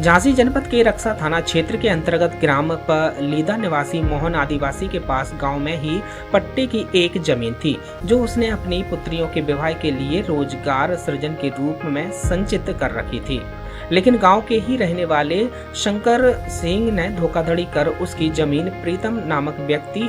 झांसी जनपद के रक्षा थाना क्षेत्र के अंतर्गत ग्राम पलीदा निवासी मोहन आदिवासी के पास गांव में ही पट्टे की एक जमीन थी, जो उसने अपनी पुत्रियों के विवाह के लिए रोजगार सृजन के रूप में संचित कर रखी थी। लेकिन गांव के ही रहने वाले शंकर सिंह ने धोखाधड़ी कर उसकी जमीन प्रीतम नामक व्यक्ति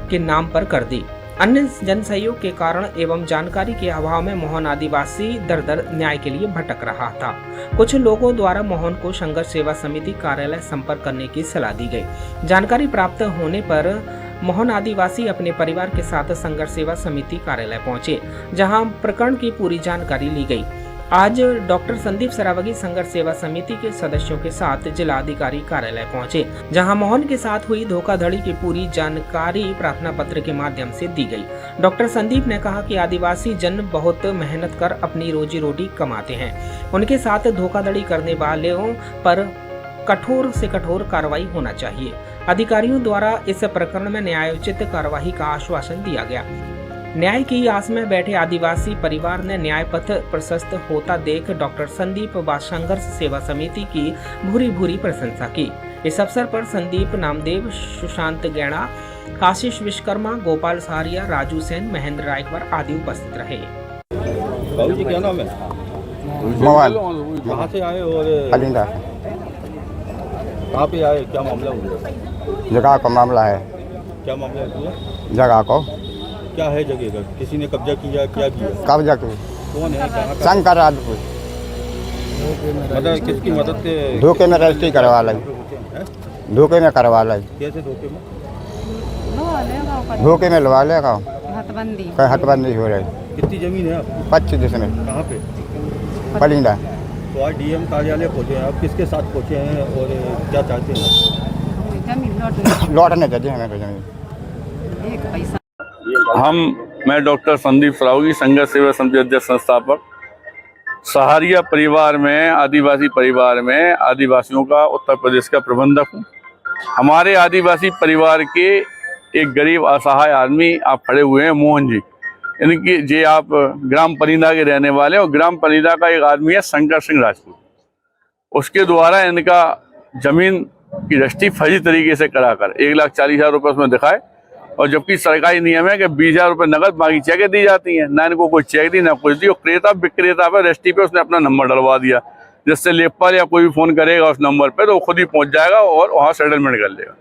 के नाम पर कर दी। अन्य जन सहयोग के कारण एवं जानकारी के अभाव में मोहन आदिवासी दर दर न्याय के लिए भटक रहा था। कुछ लोगों द्वारा मोहन को संघर्ष सेवा समिति कार्यालय संपर्क करने की सलाह दी गई। जानकारी प्राप्त होने पर मोहन आदिवासी अपने परिवार के साथ संघर्ष सेवा समिति कार्यालय पहुंचे, जहां प्रकरण की पूरी जानकारी ली गई। आज डॉक्टर संदीप सरावगी संघर्ष सेवा समिति के सदस्यों के साथ जिला अधिकारी कार्यालय पहुंचे, जहां मोहन के साथ हुई धोखाधड़ी की पूरी जानकारी प्रार्थना पत्र के माध्यम से दी गई। डॉक्टर संदीप ने कहा कि आदिवासी जन बहुत मेहनत कर अपनी रोजी रोटी कमाते हैं। उनके साथ धोखाधड़ी करने वालों पर कठोर से कठोर कार्रवाई होना चाहिए। अधिकारियों द्वारा इस प्रकरण में न्यायोचित कार्रवाई का आश्वासन दिया गया। न्याय की आस में बैठे आदिवासी परिवार ने न्याय पथ प्रशस्त होता देख डॉक्टर संदीप व संघर्ष सेवा समिति की भूरी भूरी प्रशंसा की। इस अवसर पर संदीप नामदेव, सुशांत गैणा, आशीष विश्वकर्मा, गोपाल सहारिया, राजू सेन, महेंद्र रायकवार आदि उपस्थित रहे। बाबू जी क्या नाम है? कहाँ से आए और अलिंदा कहाँ पे आए? क्या मामला हुआ? जगह का मामला है। क्या मामला है पूरा? जगह को क्या है जगह का? किसी ने कब्जा किया? क्या किया? कब्जा की कौन है? कहाँ का? शंकर राजपूत मतलब किसकी मदद से? धोखे में रजिस्ट्री करवा लाई। धोखे में करवा लाई। कैसे धोखे में? धोखे में लगा लेगा। हथबंदी हथबंदी हो रही। कितनी जमीन है आपकी? 25 में कहाँ पे? पलिंदा। तो आज डीएम कार्यालय पहुँचे हैं आप, किसके साथ पहुँचे हैं और क्या चाहते हैं? जमीन लौटने चाहिए हमें तो जमीन। एक पैसा मैं डॉक्टर संदीप सरावगी संघर्ष सेवा समिति अध्यक्ष संस्थापक, सहारिया परिवार में, आदिवासी परिवार में आदिवासियों का उत्तर प्रदेश का प्रबंधक हूँ। हमारे आदिवासी परिवार के एक गरीब असहाय आदमी आप खड़े हुए हैं, मोहन जी। इनकी जे आप ग्राम पलीदा के रहने वाले और ग्राम पलीदा का एक आदमी है शंकर सिंह राजपूत। उसके द्वारा इनका जमीन की रजिस्ट्री फर्जी तरीके से कराकर 1,40,000 रुपये उसमें दिखाए, और जबकि सरकारी नियम है कि 20,000 रुपये नकद बाकी चेकें दी जाती हैं। ना इनको कोई चेक दी ना कुछ दी। और क्रेता विक्रेता पर रजिस्ट्री पे उसने अपना नंबर डलवा दिया, जिससे लेखपाल या कोई भी फ़ोन करेगा उस नंबर पे तो वो खुद ही पहुंच जाएगा और वहाँ सेटलमेंट कर लेगा।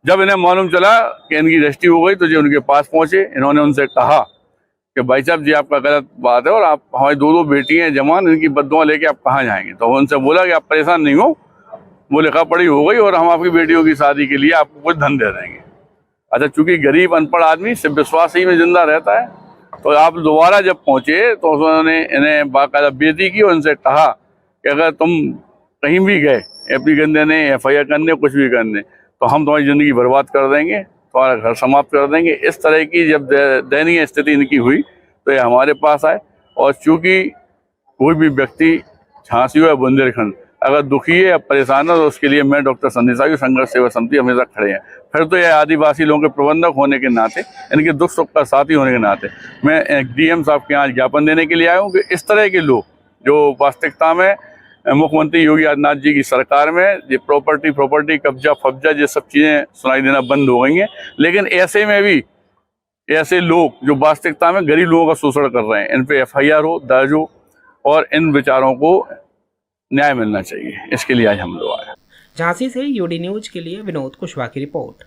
जब इन्हें मालूम चला कि इनकी रजिस्ट्री हो गई तो जो उनके पास पहुँचे, इन्होंने उनसे कहा कि भाई साहब जी आपका गलत बात है और आप हमारी 2 बेटी हैं जवान, इनकी बद्दुआ लेके आप कहाँ जाएंगे? तो उनसे बोला कि आप परेशान नहीं हो, वो लिखा पढ़ी हो गई और हम आपकी बेटियों की शादी के लिए आपको कुछ धन दे देंगे। अच्छा, चूंकि गरीब अनपढ़ आदमी सिर्फ विश्वास ही में जिंदा रहता है, तो आप दोबारा जब पहुंचे तो उन्होंने इन्हें बाकायदा बेइज्जती की और उनसे कहा कि अगर तुम कहीं भी गए एप्लीकेशन देने, FIR करने, कुछ भी करने, तो हम तुम्हारी ज़िंदगी बर्बाद कर देंगे, तुम्हारा घर समाप्त कर देंगे। इस तरह की जब दयनीय स्थिति इनकी हुई तो ये हमारे पास आए। और चूँकि कोई भी व्यक्ति झांसी हो या बुंदेलखंड अगर दुखी है या परेशान है तो उसके लिए मैं डॉक्टर संदीप सरावगी संघर्ष सेवा समिति हमेशा खड़े हैं। फिर तो यह आदिवासी लोगों के प्रबंधक होने के नाते, इनके दुख सुख का साथी होने के नाते मैं DM साहब के यहाँ ज्ञापन देने के लिए आया हूँ कि इस तरह के लोग जो वास्तविकता में मुख्यमंत्री योगी आदित्यनाथ जी की सरकार में ये प्रॉपर्टी कब्जा फब्जा ये सब चीज़ें सुनाई देना बंद हो गई हैं। लेकिन ऐसे में भी ऐसे लोग जो वास्तविकता में गरीब लोगों का शोषण कर रहे हैं, इन पर FIR हो, दर्ज हो और इन बेचारों को न्याय मिलना चाहिए। इसके लिए आज हम लोग आए। झांसी से UD न्यूज के लिए विनोद कुशवाहा की रिपोर्ट।